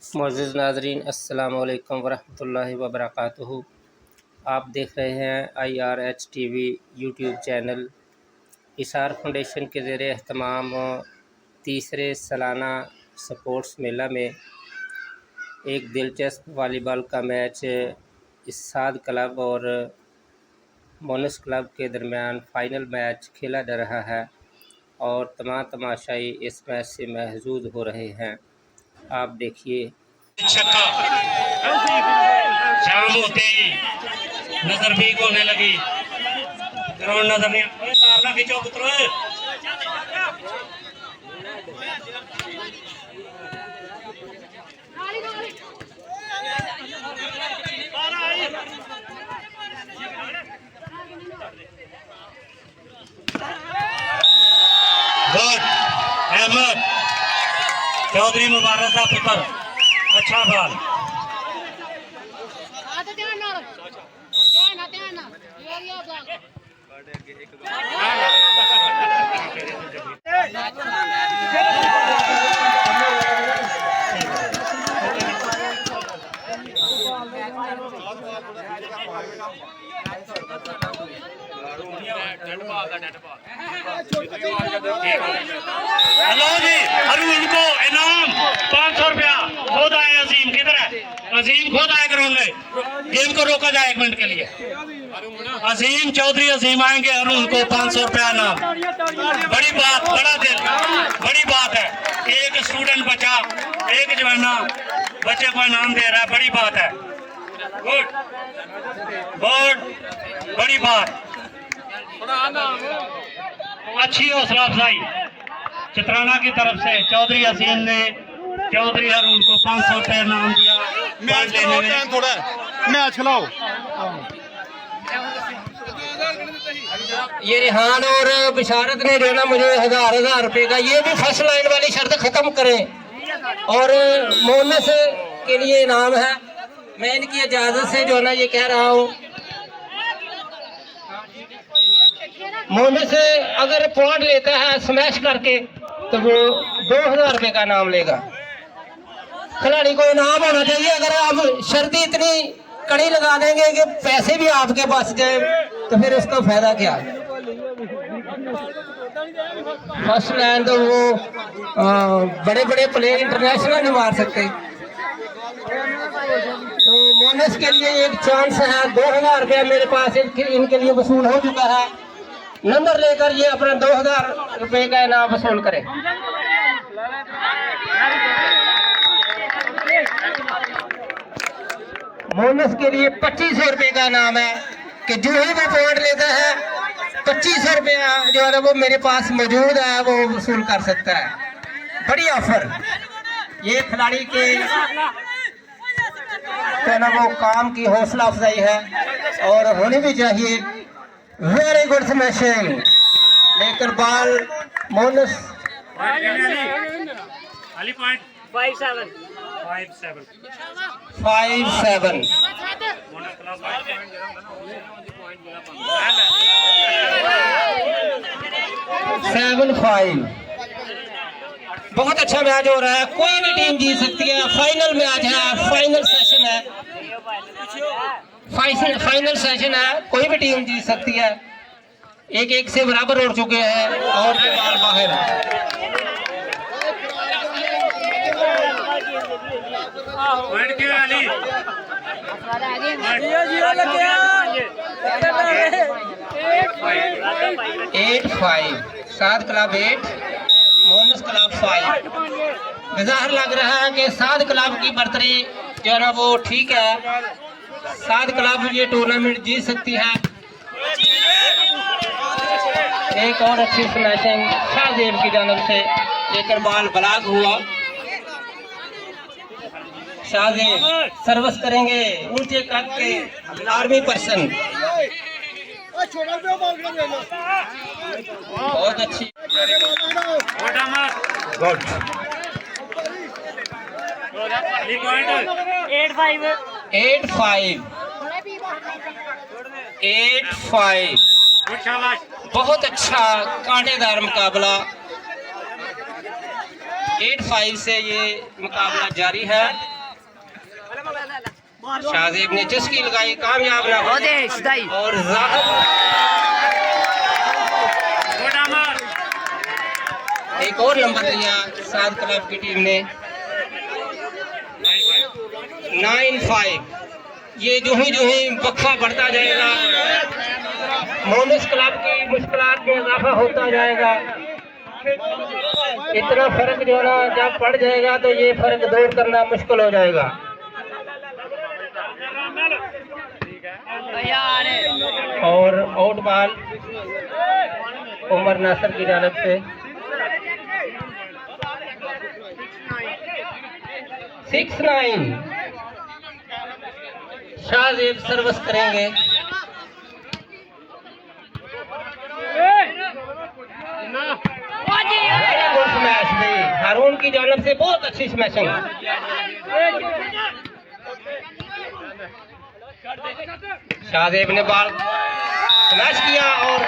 मुअज़्ज़िज़ नाज़रीन, अस्सलामु अलैकुम वरहमतुल्लाहि वबरकातुहू। आप देख रहे हैं IRH TV YouTube channel. Ishar foundation के ज़ेर एहतमाम तीसरे सालाना स्पोर्ट्स मेला में एक दिलचस्प वॉलीबॉल का मैच इस्साद क्लब और मोनस क्लब के दरमियान फ़ाइनल मैच खेला जा रहा है और तमाम तमाशाई इस मैच से महजूज हो रहे हैं। आप देखिए। छक्का शाम होते ही नजर भी होने लगी। ग्राउंड नजर नहीं तारना खींचो पुत्र। गुड अहमद चौधरी मुबारक का पुत्र, अच्छा बाल। हेलो जी, अरे उनको इनाम 500 रुपया। खुद आए अजीम, किधर है अजीम? खुद आए ग्राउंड में। गेम को रोका जाए 1 मिनट के लिए। अजीम चौधरी अजीम आएंगे और उनको 500 रुपया इनाम। बड़ी बात, बड़ा दिल, बड़ी बात है। एक स्टूडेंट बचा, एक जवाना बच्चे को इनाम दे रहा है, बड़ी बात है। गुड गुड, बड़ी बात, अच्छी हौसला अफजाई। चित्राना की तरफ से चौधरी असीम ने चौधरी अरुण को 500 रुपये इनाम दिया। मैच खिलाओ। ये रिहान और बिशारत ने जो है ना मुझे 1000 रुपये का, ये भी फर्स्ट लाइन वाली शर्त खत्म करें। और मोनस के लिए इनाम है। मैं इनकी इजाजत से जो है ना ये कह रहा हूँ, मोनस अगर पॉइंट लेता है स्मैश करके तो वो 2000 रुपये का इनाम लेगा। खिलाड़ी को इनाम होना चाहिए। अगर आप शर्त इतनी कड़ी लगा देंगे कि पैसे भी आपके पास जाए तो फिर उसका फायदा क्या। फर्स्ट लाइन तो वो बड़े बड़े प्लेयर इंटरनेशनल नहीं मार सकते। तो मोनस के लिए एक चांस है। 2000 रुपया मेरे पास इनके लिए वसूल हो चुका है। नंबर लेकर ये अपना 2000 रुपये का इनाम वसूल करें। मोनस के लिए 2500 रुपये का इनाम है कि जो ही वो पॉइंट लेता है 2500 रुपया जो है वो मेरे पास मौजूद है, वो वसूल कर सकता है। बड़ी ऑफर। ये खिलाड़ी के क्या ना वो काम की हौसला अफजाई है और होनी भी चाहिए। वेरी गुड स्मैशिंग, लेकर बॉल मोनस 5-7 7-5। बहुत अच्छा मैच हो रहा है। कोई भी टीम जीत सकती है। फाइनल मैच है, फाइनल सेशन है, फाइनल सेशन है। कोई भी टीम जीत सकती है। 1-1 से बराबर हो चुके हैं और बॉल बाहर। एट 5 सात क्लब 8 मोनस क्लब 5। बेज़ाहिर लग रहा है कि सात क्लब की बर्तरी जो है ना वो ठीक है। सात क्लब ये टूर्नामेंट जीत सकती है। एक और अच्छी स्मैशिंग शाहजेब की जानब से, लेकर बॉल ब्लॉक हुआ। शाहजेब सर्विस करेंगे ऊंचे कद के आर्मी पर्सन। बहुत अच्छी। 8-5 बहुत अच्छा कांटेदार मुकाबला। 8-5 से ये मुकाबला जारी है। शाहजेब ने चुस्की लगाई, कामयाब ना हो और एक और नंबर लिया सात क्लब की टीम ने 9-5। ये जो ही वक्फा बढ़ता जाएगा, मोनस क्लब की मुश्किलात में इजाफा होता जाएगा। इतना फर्क जो ना जब पड़ जाएगा तो ये फर्क दूर करना मुश्किल हो जाएगा। और आउट बॉल उमर नासिर की जानिब से 6-9। शाहजेब सर्विस करेंगे। स्मैश भी हारून की जानिब से बहुत अच्छी स्मैशिंग। शाहजेब ने बॉल स्मैश किया और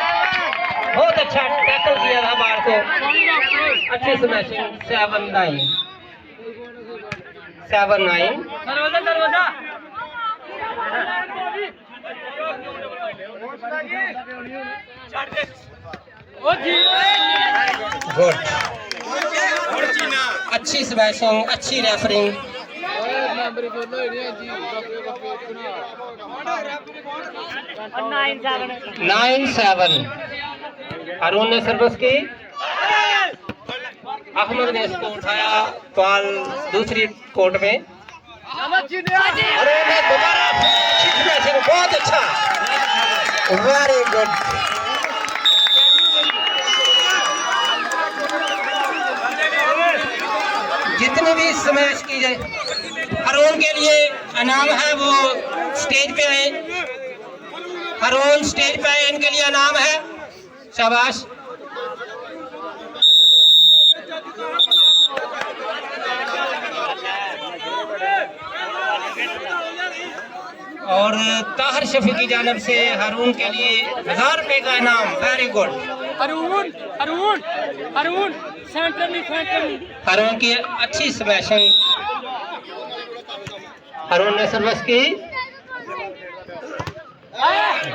बहुत अच्छा टैकल किया था बॉल को। अच्छी स्मैशिंग। 7-9। गुड, अच्छी स्मैशिंग, अच्छी रेफरिंग। 9-7। हारून ने सर्विस की, अहमद ने इसको उठाया बॉल दूसरी कोर्ट में। दोबारा बहुत अच्छा, वेरी गुड। जितनी भी स्मैश की जाए हारून के लिए इनाम है, वो स्टेज पे आए। हारून स्टेज पे आए, इनके लिए इनाम है। शाबाश। और ताहिर शफी की जानिब से हारून के लिए 1000 रुपए का इनाम। Very good. हारून की अच्छी स्मैशिंग। हारून ने सर्विस की,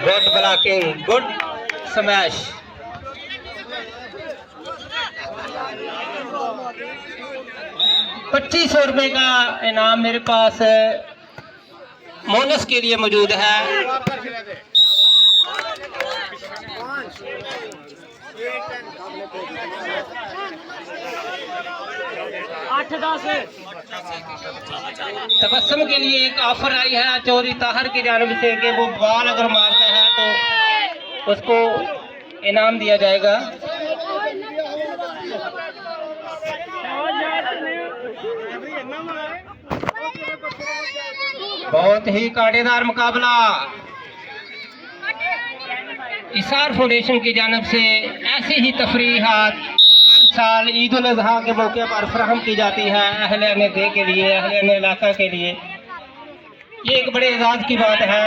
गुड ब्लॉकिंग, गुड स्मैश। ₹2500 का इनाम मेरे पास मोनस के लिए मौजूद है। तबस्सुम के लिए एक ऑफर आई है चौधरी ताहिर की जानिब से कि वो बॉल अगर मारता है तो उसको इनाम दिया जाएगा। बहुत ही कांटेदार मुकाबला। इसार फाउंडेशन की जानिब से ऐसी ही तफरीहात हर साल ईद उल अजहा के मौके पर फराहम की जाती है अहले नदे के लिए, अहले इलाका के लिए। ये एक बड़े एजाज की बात है।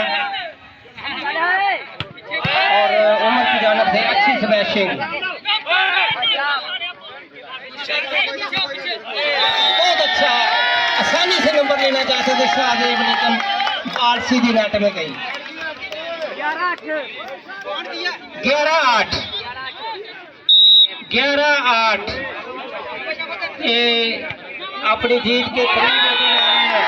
और उमर की जानिब से अच्छी स्मैशिंग, बहुत अच्छा। आसानी से नंबर लेना चाहते थे शाहजेब, लेकिन बॉल सीधी नेट में गई। 11-8। ये अपनी जीत के करीब नजर आ रहे हैं।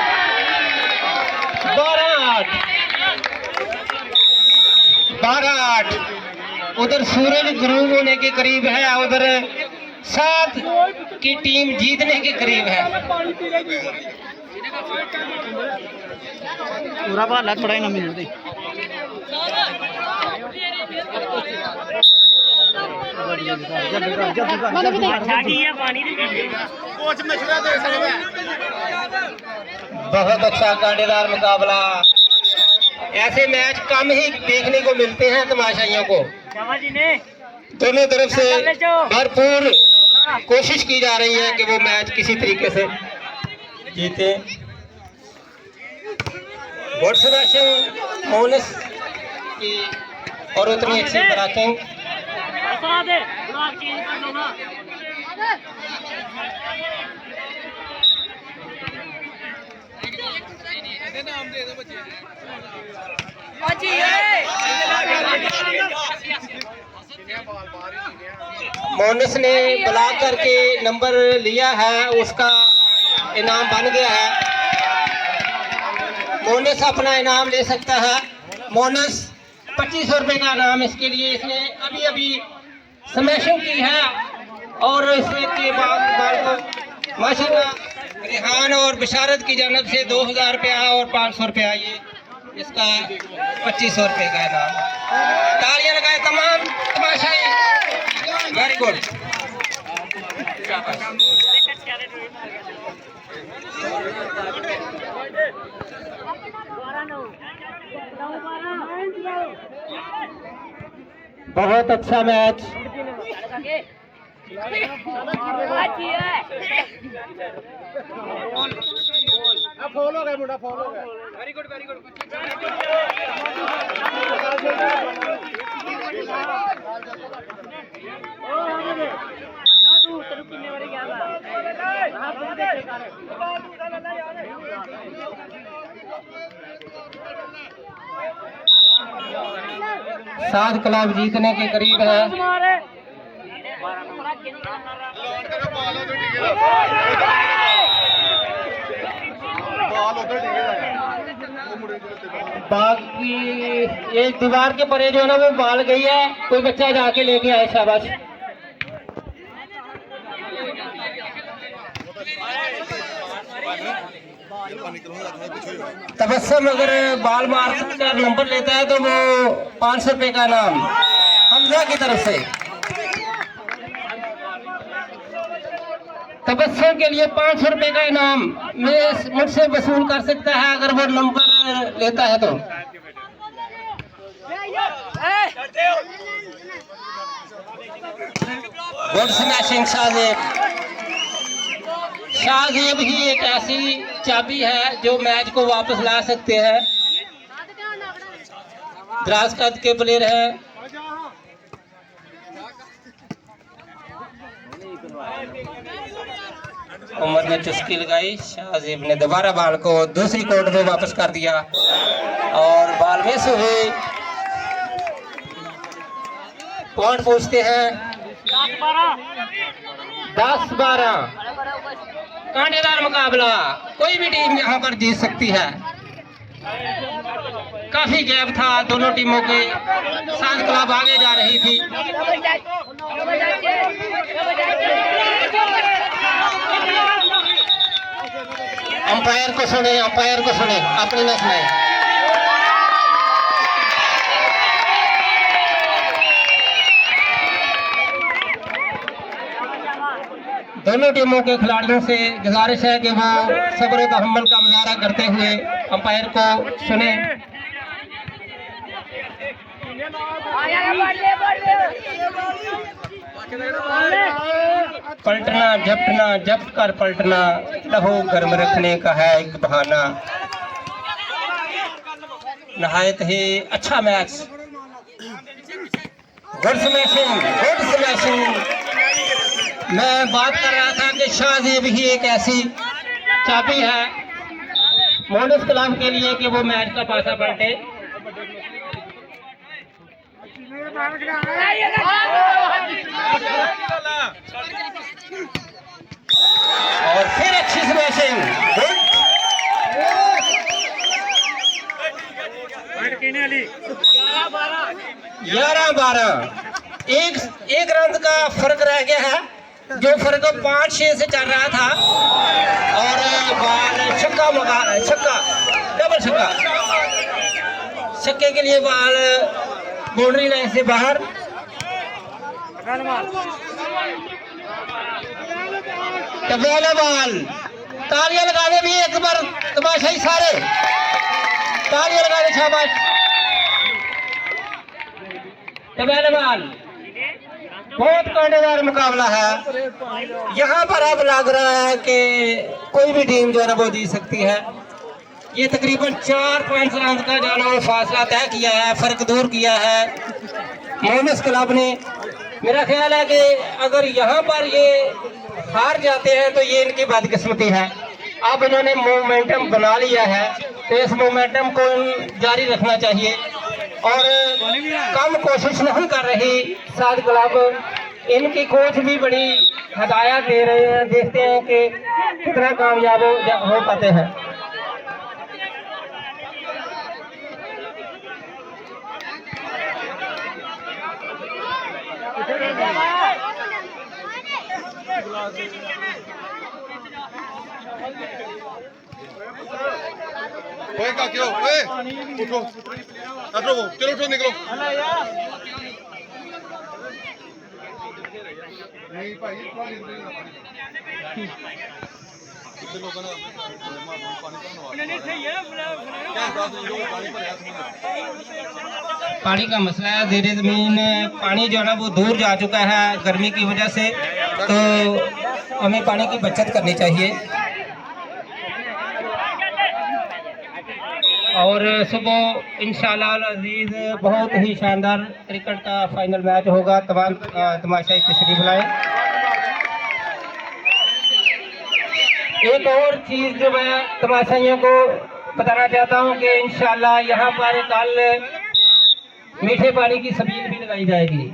12-8। उधर सूरज गुरूब होने के करीब है, उधर 7 की टीम जीतने के करीब है। पूरा भाला थोड़ा ही ना मिल दे। बहुत अच्छा कांटेदार मुकाबला। ऐसे मैच कम ही देखने को मिलते हैं तमाशाइयों को। दोनों तरफ से भरपूर कोशिश की जा रही है कि वो मैच किसी तरीके से जीते। गुड स्मैशिंग मोनस की और उतनी अच्छी ब्लॉकिंग। मोनिस ने ब्लॉक करके नंबर लिया है, उसका इनाम बन गया है। मोनिस अपना इनाम ले सकता है। मोनिस 2500 रुपये का इनाम इसके लिए। इसने अभी अभी स्मैशिंग की है और इसके बाद माशाल्लाह रिहान और बिशारत की जानब से 2000 रुपया और 500 रुपया, ये इसका 2500 रुपये का इनाम। तालियां लगाए तमाम तमाशाई। Very good. बहुत अच्छा मैच। फॉलो गए मुंडा, फॉलो गए। Very good, very good. सात क्लब जीतने के करीब है। बाकी एक दीवार के परे जो है ना वो बाल गई है, कोई बच्चा जाके लेके आए। शाबाश। तबस्सुम अगर बाल मार कर नंबर लेता है तो वो 500 रुपये का इनाम हमजा की तरफ से। तबस्सुम के लिए 500 रुपये का इनाम मुझसे वसूल कर सकता है अगर वो नंबर लेता है तो। Good smashing Shahzeb. शाहजेब ही एक ऐसी चाबी है जो मैच को वापस ला सकते हैं। दराज कद के प्लेयर हैं। उमर ने चुस्की लगाई, शाहजेब ने दोबारा बाल को दूसरी कोर्ट में वापस कर दिया और बाल मिस हुई। पॉइंट पूछते हैं 10-12। कांटेदार मुकाबला, कोई भी टीम यहाँ पर जीत सकती है। काफी गैप था दोनों टीमों के, 7 क्लब आगे जा रही थी। अंपायर को सुने, अंपायर को सुने, अपनी न सुने। दोनों टीमों के खिलाड़ियों से गुजारिश है कि वो सब्र व तहम्मुल का मुजाहरा करते हुए अंपायर को सुने। पलटना झपटना, झपट कर पलटना, लहू गर्म रखने का है एक बहाना। नहायत ही अच्छा match. Good smashing, good smashing. मैं बात कर रहा था कि शाहजेब ही एक ऐसी चाबी है मोनिस क्लब के लिए कि वो मैच का पासा पलटे। और फिर अच्छी स्मैशिंग। 11-12। एक रन का फर्क रह गया है, जो फर्क 5-6 से चल रहा था। और बाल छक्का मगा, छक्का, डबल छक्का। छक्के के लिए बाल बाउंड्री लाइन से बाहर। टबेला बाल। तालियां लगाने भी एक बार तमाशाई सारे, तालियां लगाने, शाबाश। टबेला बाल। बहुत कांटेदार मुकाबला है यहाँ पर। अब लग रहा है कि कोई भी टीम जो है ना वो जीत सकती है। ये तकरीबन 4 रन का जो है फासला तय किया है, फर्क दूर किया है मोनिस क्लब ने। मेरा ख्याल है कि अगर यहाँ पर ये हार जाते हैं तो ये इनकी बदकिस्मती है। अब इन्होंने मोमेंटम बना लिया है। तो इस मोमेंटम को जारी रखना चाहिए और कम कोशिश नहीं कर रही साथ क्लब। इनकी कोच भी बड़ी हदायत दे रहे हैं, देखते हैं कि कितना कामयाब हो पाते हैं। ओए काके ओए उठो उठो चलो उठो निकलो नहीं भाई थोड़ा कितने लोगों ने पानी का मसला है, ज़ेरे ज़मीन पानी जो है ना वो दूर जा चुका है गर्मी की वजह से, तो हमें पानी की बचत करनी चाहिए। और सुबह इंशाल्लाह अजीज बहुत ही शानदार क्रिकेट का फाइनल मैच होगा। तमाम तमाशाई तशरीफ लाए। एक और चीज़ जो मैं तमाशाइयों को बताना चाहता हूँ कि इंशाल्लाह यहाँ पर कल मीठे पानी की सबील भी लगाई जाएगी।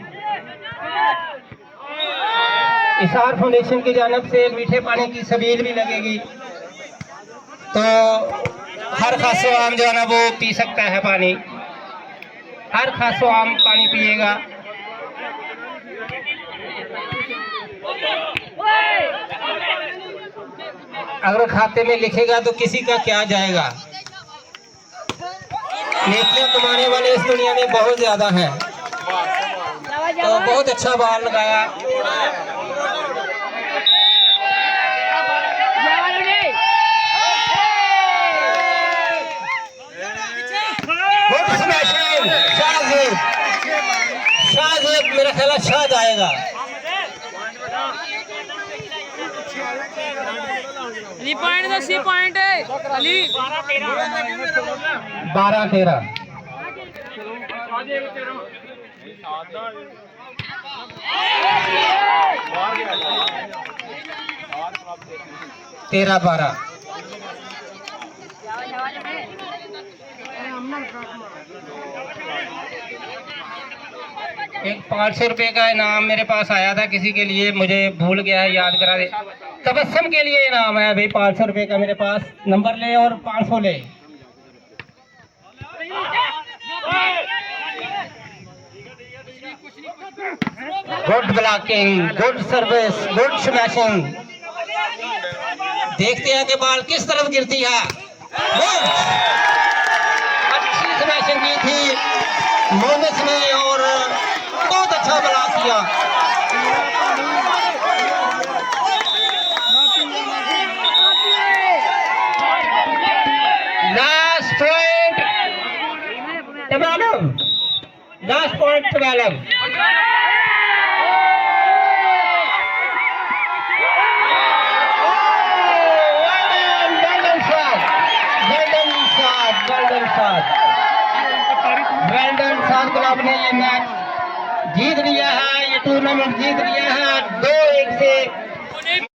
इसार फाउंडेशन की जानिब से मीठे पानी की सबील भी लगेगी, तो हर खासो आम जो है ना वो पी सकता है पानी, हर खासो आम पानी पिएगा। अगर खाते में लिखेगा तो किसी का क्या जाएगा। नेकियां कमाने वाले इस दुनिया में बहुत ज्यादा हैं। तो बहुत अच्छा बॉल लगाया। शाहजेब मेरा ख्याल शाह जाएगा। अली पॉइंट 10 पॉइंट है अली 12-13 13-12 एक 500 रुपए का इनाम मेरे पास आया था किसी के लिए, मुझे भूल गया है, याद करा दे। तबस्सुम के लिए इनाम है भाई 500 रुपए का मेरे पास। नंबर ले और 500 ले। Good blocking, good service, good smashing. देखते हैं कि बॉल किस तरफ गिरती है। अच्छी स्मैशिंग की थी मोमिस ने और बहुत अच्छा ब्लॉक किया। Last point 12, last point 12। Well done साथ क्लब ने ये मैच जीत लिया है, ये टूर्नामेंट जीत लिया है 2-1 से।